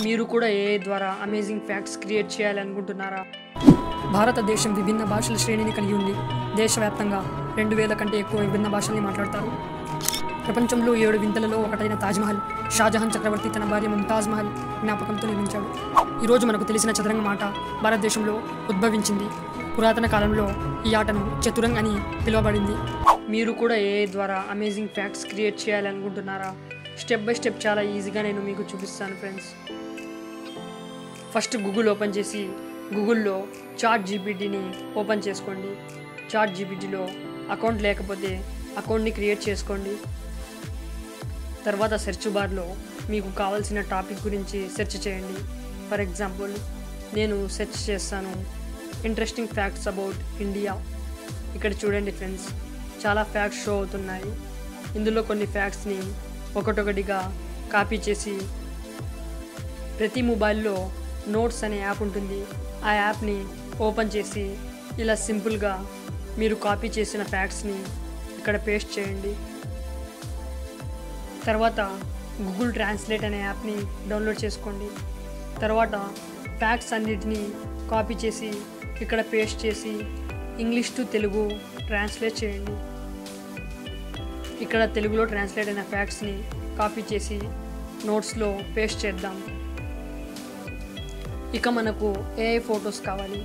మీరు కూడా ఏఐ ద్వారా అమేజింగ్ ఫ్యాక్ట్స్ క్రియేట్ చేయాలనుకుంటున్నారా? భారతదేశం విభిన్న భాషల శ్రేణిని కలిగి ఉంది. దేశవ్యాప్తంగా 2000 కంటే ఎక్కువ విభిన్న భాషల్ని మాట్లాడతారు. ప్రపంచంలో 7 వింతలలో ఒకటైన తాజ్మహల్ షాజహాన్ చక్రవర్తి తన భార్య ముంతాజ్ మహల్ జ్ఞాపకంతో నిర్మించాడు. ఈరోజు మనకు తెలిసిన చదరంగం ఆట భారతదేశంలో ఉద్భవించింది. పురాతన కాలంలో ఈ ఆటను చతురంగ్ అని పిలువబడింది. మీరు కూడా ఏఐ ద్వారా అమేజింగ్ ఫ్యాక్ట్స్ క్రియేట్ చేయాలనుకుంటున్నారా? స్టెప్ బై స్టెప్ చాలా ఈజీగా నేను మీకు చూపిస్తాను ఫ్రెండ్స్. ఫస్ట్ గూగుల్ ఓపెన్ చేసి గూగుల్లో చాట్ జీపీటీని ఓపెన్ చేసుకోండి. చాట్ జీపీటీలో అకౌంట్ లేకపోతే అకౌంట్ని క్రియేట్ చేసుకోండి. తర్వాత సెర్చ్ బార్లో మీకు కావాల్సిన టాపిక్ గురించి సెర్చ్ చేయండి. ఫర్ ఎగ్జాంపుల్ నేను సెర్చ్ చేస్తాను ఇంట్రెస్టింగ్ ఫ్యాక్ట్స్ అబౌట్ ఇండియా. ఇక్కడ చూడండి ఫ్రెండ్స్, చాలా ఫ్యాక్ట్స్ షో అవుతున్నాయి. ఇందులో కొన్ని ఫ్యాక్ట్స్ని ఒకటొకటిగా కాపీ చేసి ప్రతి మొబైల్లో నోట్స్ అనే యాప్ ఉంటుంది. ఆ యాప్ని ఓపెన్ చేసి ఇలా సింపుల్గా మీరు కాపీ చేసిన ఫ్యాక్ట్స్ని ఇక్కడ పేస్ట్ చేయండి. తర్వాత గూగుల్ ట్రాన్స్లేట్ అనే యాప్ని డౌన్లోడ్ చేసుకోండి. తర్వాత ఫ్యాక్ట్స్ అన్నిటినీ కాపీ చేసి ఇక్కడ పేస్ట్ చేసి ఇంగ్లీష్ టు తెలుగు ట్రాన్స్లేట్ చేయండి. ఇక్కడ తెలుగులో ట్రాన్స్లేట్ అయిన ఫ్యాక్ట్స్ని కాపీ చేసి నోట్స్లో పేస్ట్ చేద్దాం. ఇక మనకు ఏఐ ఫొటోస్ కావాలి.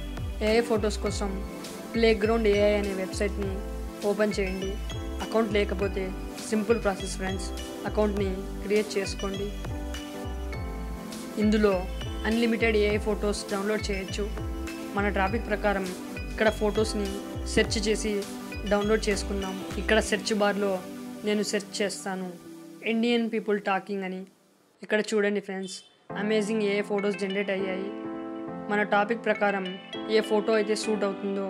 ఏఐ ఫొటోస్ కోసం ప్లేగ్రౌండ్ ఏఐ అనే వెబ్సైట్ని ఓపెన్ చేయండి. అకౌంట్ లేకపోతే సింపుల్ ప్రాసెస్ ఫ్రెండ్స్, అకౌంట్ని క్రియేట్ చేసుకోండి. ఇందులో అన్లిమిటెడ్ ఏఐ ఫొటోస్ డౌన్లోడ్ చేయొచ్చు. మన టాపిక్ ప్రకారం ఇక్కడ ఫొటోస్ని సెర్చ్ చేసి డౌన్లోడ్ చేసుకుందాం. ఇక్కడ సెర్చ్ బార్లో నేను సెర్చ్ చేస్తాను ఇండియన్ పీపుల్ టాకింగ్ అని. ఇక్కడ చూడండి friends, amazing AI photos generate అయ్యాయి. మన టాపిక్ ప్రకారం ఏ ఫోటో అయితే సూట్ అవుతుందో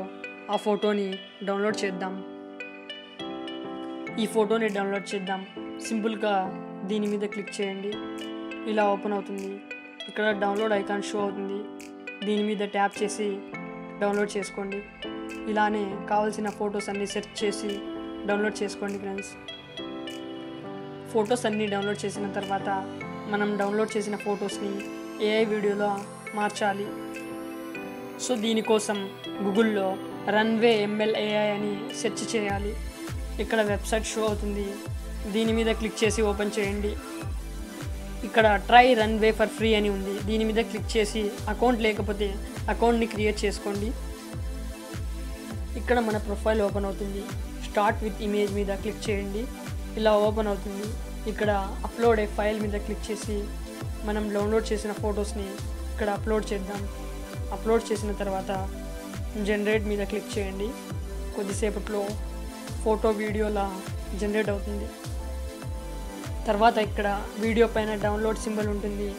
ఆ ఫోటోని డౌన్లోడ్ చేద్దాం. ఈ ఫోటోని డౌన్లోడ్ చేద్దాం. సింపుల్గా దీని మీద క్లిక్ చేయండి. ఇలా ఓపెన్ అవుతుంది. ఇక్కడ డౌన్లోడ్ ఐకాన్ షో అవుతుంది. దీని మీద ట్యాప్ చేసి డౌన్లోడ్ చేసుకోండి. ఇలానే కావాల్సిన ఫొటోస్ అన్నీ సెర్చ్ చేసి డౌన్లోడ్ చేసుకోండి ఫ్రెండ్స్. ఫొటోస్ అన్నీ డౌన్లోడ్ చేసిన తర్వాత మనం డౌన్లోడ్ చేసిన ఫొటోస్ని ఏఐ వీడియోలో మార్చాలి. సో దీనికోసం గూగుల్లో రన్వే ఎంఎల్ ఏఐ అని సెర్చ్ చేయాలి. ఇక్కడ వెబ్సైట్ షో అవుతుంది. దీని మీద క్లిక్ చేసి ఓపెన్ చేయండి. ఇక్కడ ట్రై రన్వే ఫర్ ఫ్రీ అని ఉంది. దీని మీద క్లిక్ చేసి అకౌంట్ లేకపోతే అకౌంట్ని క్రియేట్ చేసుకోండి. ఇక్కడ మన ప్రొఫైల్ ఓపెన్ అవుతుంది. స్టార్ట్ విత్ ఇమేజ్ మీద క్లిక్ చేయండి. ఇలా ఓపెన్ అవుతుంది. ఇక్కడ అప్లోడ్ ఏ ఫైల్ మీద క్లిక్ చేసి మనం డౌన్లోడ్ చేసిన ఫొటోస్ని ఇక్కడ అప్లోడ్ చేద్దాం. అప్లోడ్ చేసిన తర్వాత జనరేట్ మీద క్లిక్ చేయండి. కొద్దిసేపట్లో ఫోటో వీడియోలా జనరేట్ అవుతుంది. తర్వాత ఇక్కడ వీడియో పైన డౌన్లోడ్ సింబల్ ఉంటుంది.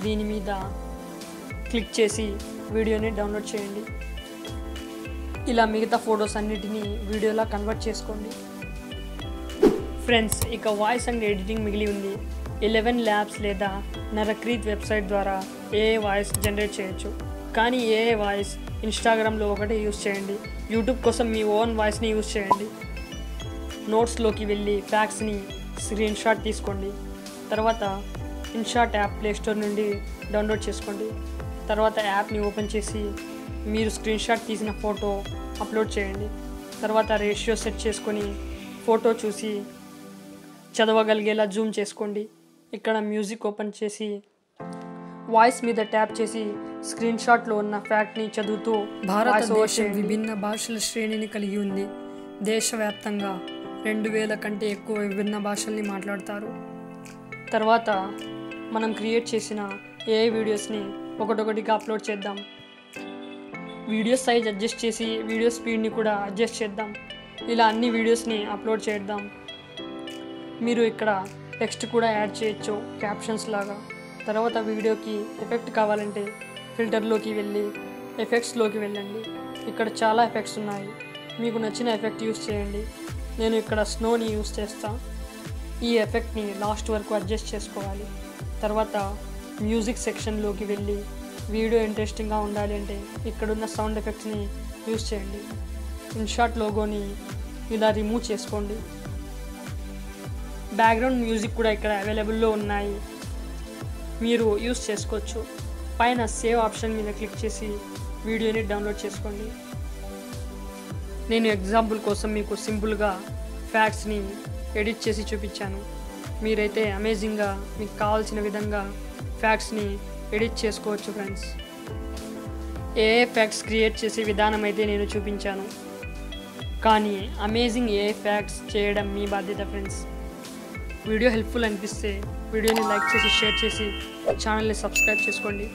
దీని మీద క్లిక్ చేసి వీడియోని డౌన్లోడ్ చేయండి. ఇలా మిగతా ఫొటోస్ అన్నిటినీ వీడియోలా కన్వర్ట్ చేసుకోండి ఫ్రెండ్స్. ఇక వాయిస్ అండ్ ఎడిటింగ్ మిగిలి ఉంది. 11 ల్యాబ్స్ లేదా నరక్రీత్ వెబ్సైట్ ద్వారా ఏఐ వాయిస్ జనరేట్ చేయొచ్చు. కానీ ఏఐ వాయిస్ ఇన్స్టాగ్రామ్లో ఒకటే యూస్ చేయండి. యూట్యూబ్ కోసం మీ ఓన్ వాయిస్ని యూస్ చేయండి. నోట్స్లోకి వెళ్ళి ఫ్యాక్ట్స్ని స్క్రీన్ షాట్ తీసుకోండి. తర్వాత ఇన్షాట్ యాప్ ప్లేస్టోర్ నుండి డౌన్లోడ్ చేసుకోండి. తర్వాత యాప్ని ఓపెన్ చేసి మీరు స్క్రీన్ షాట్ తీసిన ఫోటో అప్లోడ్ చేయండి. తర్వాత రేషియో సెట్ చేసుకొని ఫోటో చూసి చదవగలిగేలా జూమ్ చేసుకోండి. ఇక్కడ మ్యూజిక్ ఓపెన్ చేసి వాయిస్ మీద ట్యాప్ చేసి స్క్రీన్ షాట్లో ఉన్న ఫ్యాక్ట్ని చదువుతూ భారతదేశం విభిన్న భాషల శ్రేణిని కలిగి ఉంది. దేశవ్యాప్తంగా 2000 కంటే ఎక్కువ విభిన్న భాషల్ని మాట్లాడతారు. తర్వాత మనం క్రియేట్ చేసిన ఏఐ వీడియోస్ని ఒకటొకటిగా అప్లోడ్ చేద్దాం. వీడియో సైజ్ అడ్జస్ట్ చేసి వీడియో స్పీడ్ని కూడా అడ్జస్ట్ చేద్దాం. ఇలా అన్ని వీడియోస్ని అప్లోడ్ చేద్దాం. మీరు ఇక్కడ టెక్స్ట్ కూడా యాడ్ చేయొచ్చు క్యాప్షన్స్ లాగా. తర్వాత వీడియోకి ఎఫెక్ట్ కావాలంటే ఫిల్టర్లోకి వెళ్ళి ఎఫెక్ట్స్లోకి వెళ్ళండి. ఇక్కడ చాలా ఎఫెక్ట్స్ ఉన్నాయి. మీకు నచ్చిన ఎఫెక్ట్ యూస్ చేయండి. నేను ఇక్కడ స్నోని యూస్ చేస్తాను. ఈ ఎఫెక్ట్ని లాస్ట్ వరకు అడ్జస్ట్ చేసుకోవాలి. తర్వాత మ్యూజిక్ సెక్షన్లోకి వెళ్ళి వీడియో ఇంట్రెస్టింగ్గా ఉండాలి అంటే ఇక్కడున్న సౌండ్ ఎఫెక్ట్స్ని యూస్ చేయండి. ఇన్షాట్ లోగోని ఇలా రిమూవ్ చేసుకోండి. బ్యాక్గ్రౌండ్ మ్యూజిక్ కూడా ఇక్కడ అవైలబుల్లో ఉన్నాయి. మీరు యూస్ చేసుకోవచ్చు. పైన సేవ్ ఆప్షన్ మీద క్లిక్ చేసి వీడియోని డౌన్లోడ్ చేసుకోండి. నేను ఎగ్జాంపుల్ కోసం మీకు సింపుల్గా ఫ్యాక్ట్స్ని ఎడిట్ చేసి చూపించాను. మీరైతే అమేజింగ్గా మీకు కావాల్సిన విధంగా ఫ్యాక్ట్స్ని ఎడిట్ చేసుకోవచ్చు ఫ్రెండ్స్. ఏఏ ఫ్యాక్ట్స్ క్రియేట్ చేసే విధానం అయితే నేను చూపించాను, కానీ అమేజింగ్ ఏఏ ఫ్యాక్ట్స్ చేయడం మీ బాధ్యత ఫ్రెండ్స్. వీడియో హెల్ప్ఫుల్ అనిపిస్తే వీడియోని లైక్ చేసి షేర్ చేసి ఛానల్ని సబ్స్క్రైబ్ చేసుకోండి.